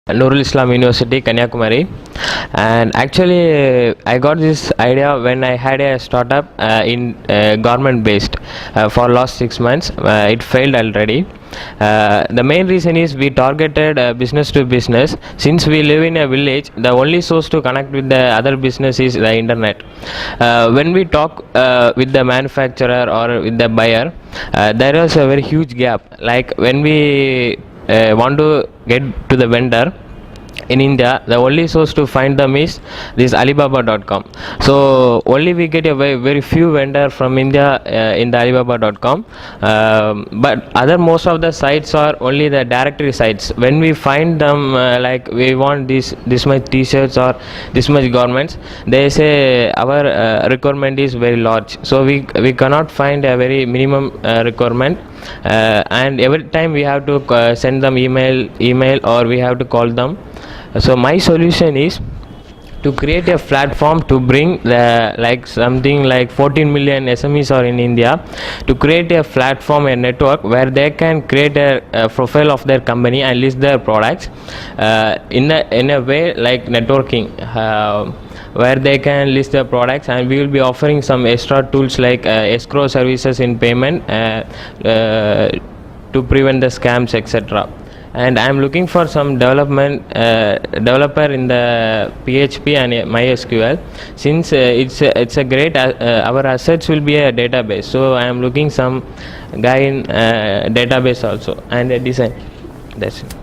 Nurul Islam University, Kanyakumari. And actually, I got this idea when I had a startup in government based for last 6 months. It failed already. The main reason is we targeted business to business. Since we live in a village, the only source to connect with the other business is the internet. When we talk with the manufacturer or with the buyer, there is a very huge gap. Like when we want to get to the vendor in India, the only source to find them is this Alibaba.com. So only we get a very few vendor from India in the Alibaba.com. But other most of the sites are only the directory sites. When we find them, like we want this much t-shirts or this much garments, they say our requirement is very large. So we cannot find a very minimum requirement. And every time we have to send them email or we have to call them. So my solution is to create a platform to bring something like 14 million SMEs are in India, to create a platform, a network where they can create a profile of their company and list their products in a way like networking, where they can list their products, and we will be offering some extra tools like escrow services in payment to prevent the scams, etc. And I am looking for some developer in the PHP and MySQL. Since it's a great our assets will be a database, so I am looking some guy in database also and a design. That's it.